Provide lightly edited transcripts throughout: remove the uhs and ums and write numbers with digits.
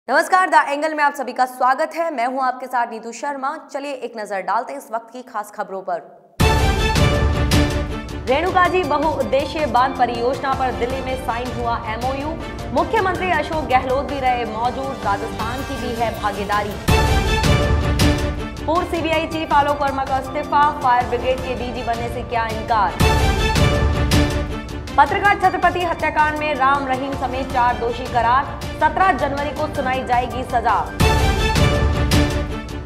नमस्कार, the angle में आप सभी का स्वागत है। मैं हूं आपके साथ नीतू शर्मा। चलिए एक नजर डालते हैं इस वक्त की खास खबरों पर। रेणुकाजी बहुउद्देशीय बांध परियोजना पर दिल्ली में साइन हुआ एमओयू। मुख्यमंत्री अशोक गहलोत भी रहे मौजूद, राजस्थान की भी है भागीदारी। पूर्व सीबीआई चीफ आलोक वर्मा का इस्तीफा, फायर ब्रिगेड के डीजी बनने से किया इनकार। पत्रकार छत्रपति हत्याकांड में राम रहीम समेत 4 दोषी करार, 17 जनवरी को सुनाई जाएगी सजा।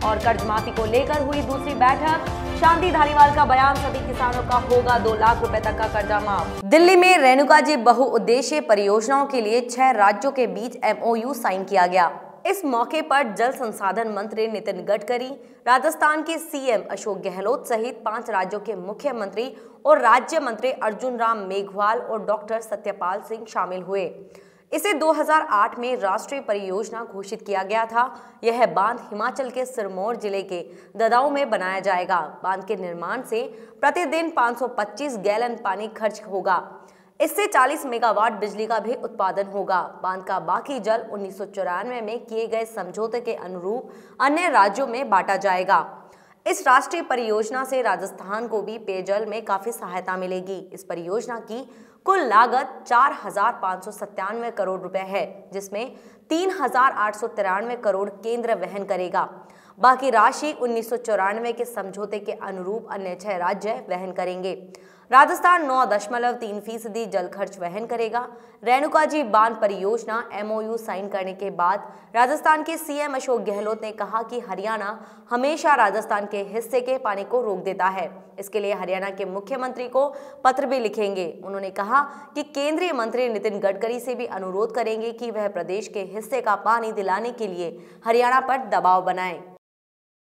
और कर्ज माफी को लेकर हुई दूसरी बैठक, शांति धारीवाल का बयान, सभी किसानों का होगा 2 लाख रुपए तक का कर्जा माफ। दिल्ली में रेणुकाजी बहुउद्देशीय परियोजनाओं के लिए 6 राज्यों के बीच एमओयू साइन किया गया। इस मौके पर जल संसाधन मंत्री नितिन गडकरी, राजस्थान के सीएम अशोक गहलोत सहित 5 राज्यों के मुख्यमंत्री और राज्य मंत्री अर्जुन राम मेघवाल और डॉक्टर सत्यपाल सिंह शामिल हुए। इसे 2008 में राष्ट्रीय परियोजना घोषित किया गया था। यह बांध हिमाचल के सिरमौर जिले के ददाऊ में बनाया जाएगा। बांध के निर्माण से प्रतिदिन 525 गैलन पानी खर्च होगा। इससे 40 मेगावाट बिजली का भी उत्पादन होगा। बांध का बाकी जल 1994 में किए गए समझौते के अनुरूप अन्य राज्यों में बांटा जाएगा। इस राष्ट्रीय परियोजना से राजस्थान को भी पेयजल में काफी सहायता मिलेगी। इस परियोजना की कुल लागत 4,597 करोड़ रुपए है, जिसमें 3,893 करोड़ केंद्र वहन करेगा। बाकी राशि 1994 के समझौते के अनुरूप अन्य 6 राज्य वहन करेंगे। राजस्थान 9.3% जल खर्च वहन करेगा। रेणुकाजी बांध परियोजना एमओयू साइन करने के बाद राजस्थान के सीएम अशोक गहलोत ने कहा कि हरियाणा हमेशा राजस्थान के हिस्से के पानी को रोक देता है। इसके लिए हरियाणा के मुख्यमंत्री को पत्र भी लिखेंगे। उन्होंने कहा कि केंद्रीय मंत्री नितिन गडकरी से भी अनुरोध करेंगे कि वह प्रदेश के हिस्से का पानी दिलाने के लिए हरियाणा पर दबाव बनाएं।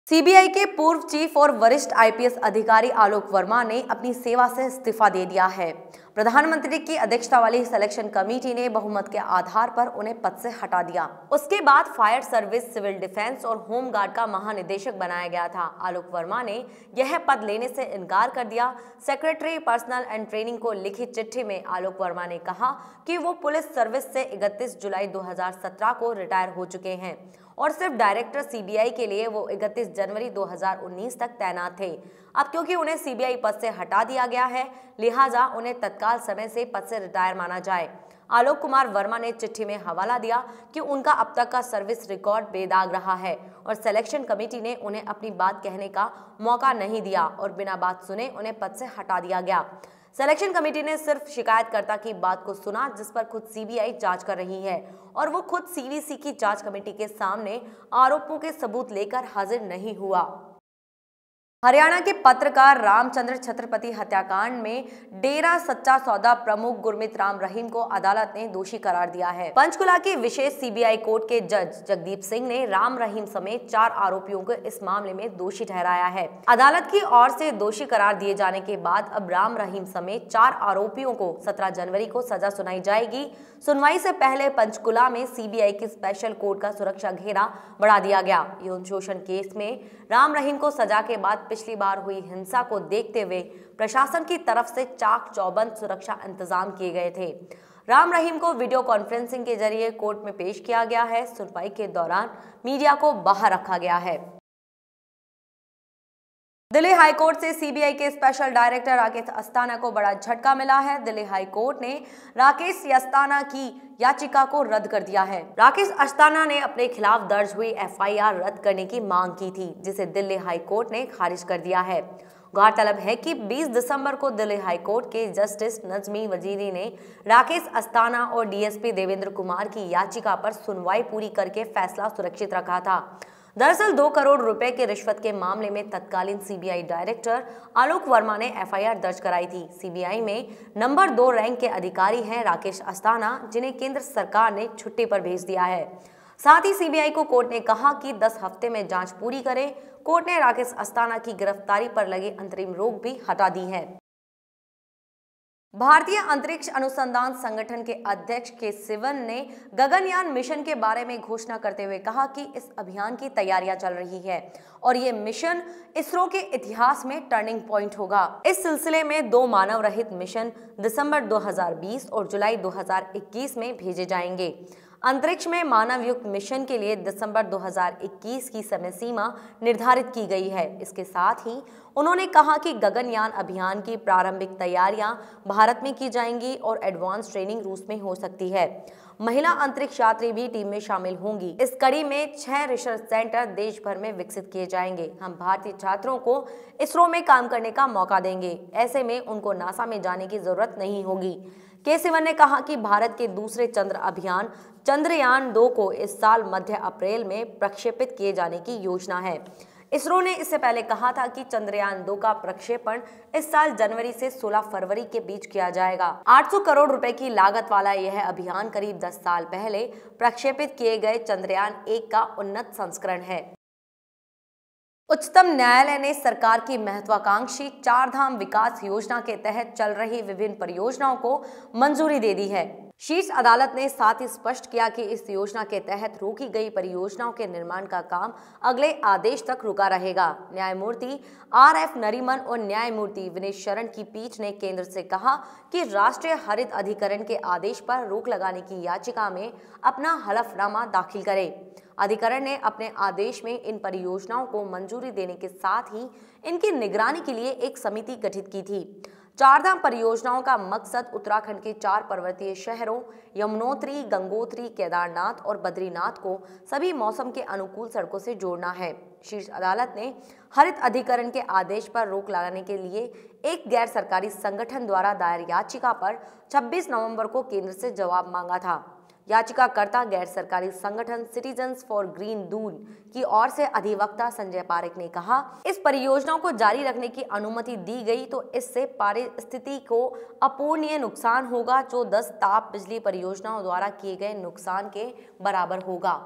सीबीआई के पूर्व चीफ और वरिष्ठ आईपीएस अधिकारी आलोक वर्मा ने अपनी सेवा से इस्तीफा दे दिया है। प्रधानमंत्री की अध्यक्षता वाली सिलेक्शन कमेटी ने बहुमत के आधार पर उन्हें पद से हटा दिया। उसके बाद फायर सर्विस, सिविल डिफेंस और होम गार्ड का महानिदेशक बनाया गया था। आलोक वर्मा ने यह पद लेने से इनकार कर दिया। सेक्रेटरी पर्सनल एंड ट्रेनिंग को लिखी चिट्ठी में आलोक वर्मा ने कहा कि वो पुलिस सर्विस से 31 जुलाई 2017 को रिटायर हो चुके हैं और सिर्फ डायरेक्टर सीबीआई के लिए वो 31 जनवरी 2019 तक तैनात थे। अब क्योंकि उन्हें सीबीआई पद से हटा दिया गया है, लिहाजा उन्हें तत्काल समय से पद से रिटायर माना जाए। आलोक कुमार वर्मा ने चिट्ठी में हवाला दिया कि उनका अब तक का सर्विस रिकॉर्ड बेदाग रहा है और सिलेक्शन कमेटी ने उन्हें अपनी बात कहने का मौका नहीं दिया और बिना बात सुने उन्हें पद से हटा दिया गया। सिलेक्शन कमेटी ने सिर्फ शिकायतकर्ता की बात को सुना, जिस पर खुद सीबीआई जांच कर रही है और वो खुद सीवीसी की जांच कमेटी के सामने आरोपों के सबूत लेकर हाजिर नहीं हुआ। हरियाणा के पत्रकार रामचंद्र छत्रपति हत्याकांड में डेरा सच्चा सौदा प्रमुख गुरमीत राम रहीम को अदालत ने दोषी करार दिया है। पंचकुला की विशेष सीबीआई कोर्ट के जज जगदीप सिंह ने राम रहीम समेत 4 आरोपियों को इस मामले में दोषी ठहराया है। अदालत की ओर से दोषी करार दिए जाने के बाद अब राम रहीम समेत 4 आरोपियों को 17 जनवरी को सजा सुनाई जाएगी। सुनवाई से पहले पंचकुला में सीबीआई की स्पेशल कोर्ट का सुरक्षा घेरा बढ़ा दिया गया। यौन शोषण केस में राम रहीम को सजा के बाद पिछली बार हुई हिंसा को देखते हुए प्रशासन की तरफ से चाक चौबंद सुरक्षा इंतजाम किए गए थे। राम रहीम को वीडियो कॉन्फ्रेंसिंग के जरिए कोर्ट में पेश किया गया है। सुनवाई के दौरान मीडिया को बाहर रखा गया है। दिल्ली हाईकोर्ट से सीबीआई के स्पेशल डायरेक्टर राकेश अस्थाना को बड़ा झटका मिला है। दिल्ली हाईकोर्ट ने राकेश अस्थाना की याचिका को रद्द कर दिया है। राकेश अस्थाना ने अपने खिलाफ दर्ज हुई एफआईआर रद्द करने की मांग की थी, जिसे दिल्ली हाईकोर्ट ने खारिज कर दिया है। गौरतलब है कि 20 दिसंबर को दिल्ली हाईकोर्ट के जस्टिस नजमी वजीरी ने राकेश अस्थाना और डीएसपी देवेंद्र कुमार की याचिका पर सुनवाई पूरी करके फैसला सुरक्षित रखा था। दरअसल 2 करोड़ रुपए के रिश्वत के मामले में तत्कालीन सीबीआई डायरेक्टर आलोक वर्मा ने एफआईआर दर्ज कराई थी। सीबीआई में नंबर 2 रैंक के अधिकारी हैं राकेश अस्थाना, जिन्हें केंद्र सरकार ने छुट्टी पर भेज दिया है। साथ ही सीबीआई को कोर्ट ने कहा कि 10 हफ्ते में जांच पूरी करे। कोर्ट ने राकेश अस्थाना की गिरफ्तारी पर लगे अंतरिम रोक भी हटा दी है। भारतीय अंतरिक्ष अनुसंधान संगठन के अध्यक्ष के सिवन ने गगनयान मिशन के बारे में घोषणा करते हुए कहा कि इस अभियान की तैयारियां चल रही है और ये मिशन इसरो के इतिहास में टर्निंग पॉइंट होगा। इस सिलसिले में 2 मानव रहित मिशन दिसंबर 2020 और जुलाई 2021 में भेजे जाएंगे। अंतरिक्ष में मानव युक्त मिशन के लिए दिसंबर 2021 की समय सीमा निर्धारित की गई है। इसके साथ ही उन्होंने कहा कि गगनयान अभियान की प्रारंभिक तैयारियां भारत में की जाएंगी और एडवांस ट्रेनिंग रूस में हो सकती है। महिला अंतरिक्ष यात्री भी टीम में शामिल होंगी। इस कड़ी में 6 रिसर्च सेंटर देश भर में विकसित किए जाएंगे। हम भारतीय छात्रों को इसरो में काम करने का मौका देंगे। ऐसे में उनको नासा में जाने की जरूरत नहीं होगी। के सिवन ने कहा कि भारत के दूसरे चंद्र अभियान चंद्रयान 2 को इस साल मध्य अप्रैल में प्रक्षेपित किए जाने की योजना है। इसरो ने इससे पहले कहा था कि चंद्रयान 2 का प्रक्षेपण इस साल जनवरी से 16 फरवरी के बीच किया जाएगा। 800 करोड़ रुपए की लागत वाला यह अभियान करीब 10 साल पहले प्रक्षेपित किए गए चंद्रयान 1 का उन्नत संस्करण है। उच्चतम न्यायालय ने सरकार की महत्वाकांक्षी 4 धाम विकास योजना के तहत चल रही विभिन्न परियोजनाओं को मंजूरी दे दी है। शीर्ष अदालत ने साथ ही स्पष्ट किया कि इस योजना के तहत रोकी गई परियोजनाओं के निर्माण का काम अगले आदेश तक रुका रहेगा। न्यायमूर्ति RF नरीमन और न्यायमूर्ति विनीत शरण की पीठ ने केंद्र से कहा कि राष्ट्रीय हरित अधिकरण के आदेश पर रोक लगाने की याचिका में अपना हलफनामा दाखिल करे। अधिकरण ने अपने आदेश में इन परियोजनाओं को मंजूरी देने के साथ ही इनकी निगरानी के लिए एक समिति गठित की थी। 4 धाम परियोजनाओं का मकसद उत्तराखंड के 4 पर्वतीय शहरों यमुनोत्री, गंगोत्री, केदारनाथ और बद्रीनाथ को सभी मौसम के अनुकूल सड़कों से जोड़ना है। शीर्ष अदालत ने हरित अधिकरण के आदेश पर रोक लगाने के लिए एक गैर सरकारी संगठन द्वारा दायर याचिका पर 26 नवंबर को केंद्र से जवाब मांगा था। याचिकाकर्ता गैर सरकारी संगठन सिटीजन्स फॉर ग्रीन दून की ओर से अधिवक्ता संजय पारेख ने कहा, इस परियोजनाओं को जारी रखने की अनुमति दी गई तो इससे पारिस्थितिकी को अपूरणीय नुकसान होगा जो 10 ताप बिजली परियोजनाओं द्वारा किए गए नुकसान के बराबर होगा।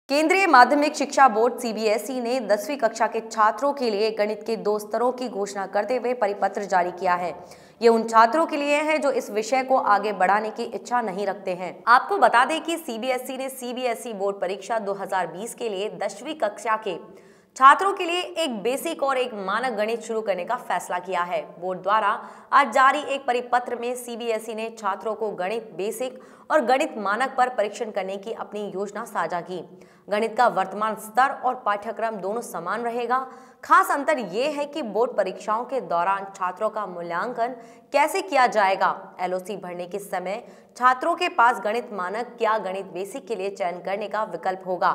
केंद्रीय माध्यमिक शिक्षा बोर्ड CBSE ने 10वीं कक्षा के छात्रों के लिए गणित के 2 स्तरों की घोषणा करते हुए परिपत्र जारी किया है। ये उन छात्रों के लिए है जो इस विषय को आगे बढ़ाने की इच्छा नहीं रखते हैं। आपको बता दें कि CBSE ने CBSE बोर्ड परीक्षा 2020 के लिए 10वीं कक्षा के छात्रों के लिए एक बेसिक और एक मानक गणित शुरू करने का फैसला किया है। बोर्ड द्वारा आज जारी एक परिपत्र में CBSE ने छात्रों को गणित बेसिक और गणित मानक पर परीक्षण करने की अपनी योजना साझा की। गणित का वर्तमान स्तर और पाठ्यक्रम दोनों समान रहेगा। खास अंतर ये है कि बोर्ड परीक्षाओं के दौरान छात्रों का मूल्यांकन कैसे किया जाएगा। LOC भरने के समय छात्रों के पास गणित मानक या गणित बेसिक के लिए चयन करने का विकल्प होगा।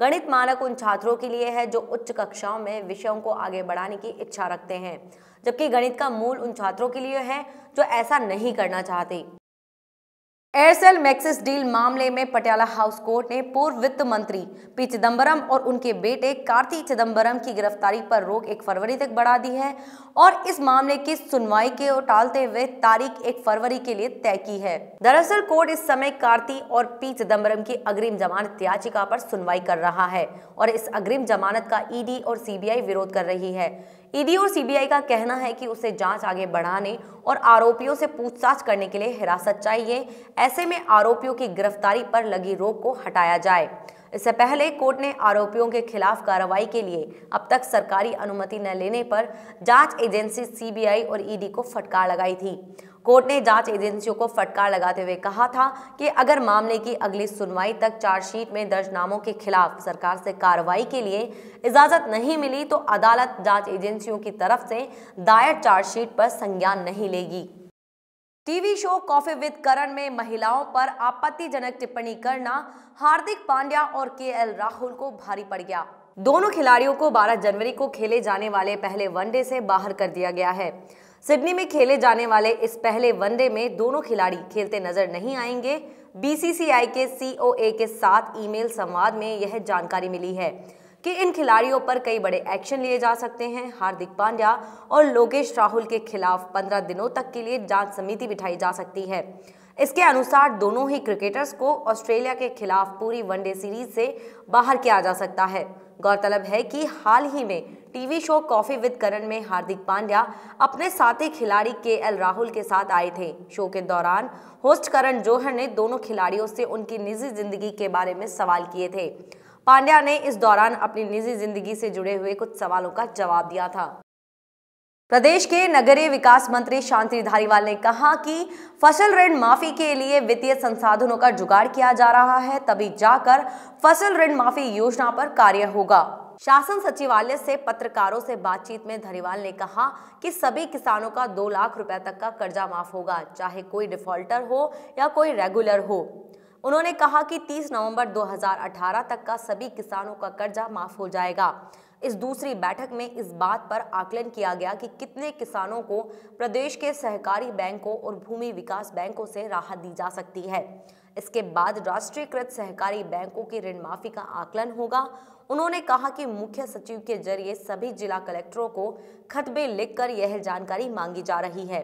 गणित मानक उन छात्रों के लिए है जो उच्च कक्षाओं में विषयों को आगे बढ़ाने की इच्छा रखते हैं, जबकि गणित का मूल उन छात्रों के लिए है जो ऐसा नहीं करना चाहते। एयरसेल मैक्सिस डील मामले में पटियाला हाउस कोर्ट ने पूर्व वित्त मंत्री पी चिदम्बरम और उनके बेटे कार्ति चिदम्बरम की गिरफ्तारी पर रोक 1 फरवरी तक बढ़ा दी है और इस मामले की सुनवाई को टालते हुए तारीख 1 फरवरी के लिए तय की है। दरअसल कोर्ट इस समय कार्ति और पी चिदम्बरम की अग्रिम जमानत याचिका पर सुनवाई कर रहा है और इस अग्रिम जमानत का ED और CBI विरोध कर रही है। ED और CBI का कहना है कि उसे जांच आगे बढ़ाने और आरोपियों से पूछताछ करने के लिए हिरासत चाहिए। ऐसे में आरोपियों की गिरफ्तारी पर लगी रोक को हटाया जाए। इससे पहले कोर्ट ने आरोपियों के खिलाफ कार्रवाई के लिए अब तक सरकारी अनुमति न लेने पर जांच एजेंसी CBI और ED को फटकार लगाई थी। कोर्ट ने जांच एजेंसियों को फटकार लगाते हुए कहा था कि अगर मामले की अगली सुनवाई तक चार्जशीट में दर्ज नामों के खिलाफ सरकार से कार्रवाई के लिए इजाजत नहीं मिली तो अदालत जांच एजेंसियों की तरफ से दायर चार्जशीट पर संज्ञान नहीं लेगी। टीवी शो कॉफी विद करण में महिलाओं पर आपत्तिजनक टिप्पणी करना हार्दिक पांड्या और KL राहुल को भारी पड़ गया। दोनों खिलाड़ियों को 12 जनवरी को खेले जाने वाले पहले वनडे से बाहर कर दिया गया है। सिडनी में खेले जाने वाले इस पहले वनडे में दोनों खिलाड़ी खेलते नजर नहीं आएंगे। BCCI के COA के साथ ईमेल संवाद में यह जानकारी मिली है कि इन खिलाड़ियों पर कई बड़े एक्शन लिए जा सकते हैं। हार्दिक पांड्या और लोकेश राहुल के खिलाफ 15 दिनों तक के लिए जांच समिति बिठाई जा सकती है। इसके अनुसार दोनों ही क्रिकेटर्स को ऑस्ट्रेलिया के खिलाफ पूरी वनडे सीरीज से बाहर किया जा सकता है। गौरतलब है कि हाल ही में टीवी शो कॉफी विद करण में हार्दिक पांड्या अपने साथी खिलाड़ी KL राहुल के साथ आए थे। शो के दौरान होस्ट करण जौहर ने दोनों खिलाड़ियों से उनकी निजी जिंदगी के बारे में सवाल किए थे। पांड्या ने इस दौरान अपनी निजी जिंदगी से जुड़े हुए कुछ सवालों का जवाब दिया था। प्रदेश के नगरीय विकास मंत्री शांति धारीवाल ने कहा कि फसल ऋण माफी के लिए वित्तीय संसाधनों का जुगाड़ किया जा रहा है, तभी जाकर फसल ऋण माफी योजना पर कार्य होगा। शासन सचिवालय से पत्रकारों से बातचीत में धारीवाल ने कहा कि सभी किसानों का 2 लाख रुपए तक का कर्जा माफ होगा, चाहे कोई डिफॉल्टर हो या कोई रेगुलर हो। उन्होंने कहा कि 30 नवंबर 2018 तक का सभी किसानों का कर्जा माफ हो जाएगा। इस दूसरी बैठक में इस बात पर आकलन किया गया कि कितने किसानों को प्रदेश के सहकारी बैंकों और भूमि विकास बैंकों से राहत दी जा सकती है। इसके बाद राष्ट्रीयकृत सहकारी बैंकों की ऋण माफी का आकलन होगा। उन्होंने कहा कि मुख्य सचिव के जरिए सभी जिला कलेक्टरों को खतबे लिखकर यह जानकारी मांगी जा रही है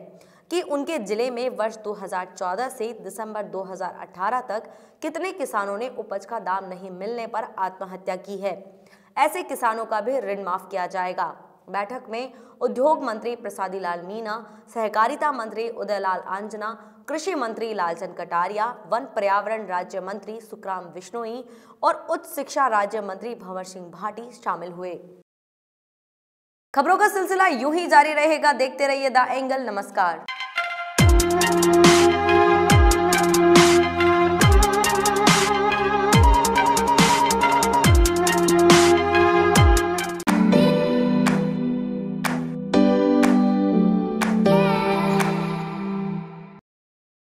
कि उनके जिले में वर्ष 2014 से दिसंबर 2018 तक कितने किसानों ने उपज का दाम नहीं मिलने पर आत्महत्या की है। ऐसे किसानों का भी ऋण माफ किया जाएगा। बैठक में उद्योग मंत्री प्रसादी लाल मीणा, सहकारिता मंत्री उदयलाल आंजना, कृषि मंत्री लालचंद कटारिया, वन पर्यावरण राज्य मंत्री सुखराम विश्नोई और उच्च शिक्षा राज्य मंत्री भंवर सिंह भाटी शामिल हुए। खबरों का सिलसिला यूं ही जारी रहेगा। देखते रहिए द एंगल। नमस्कार।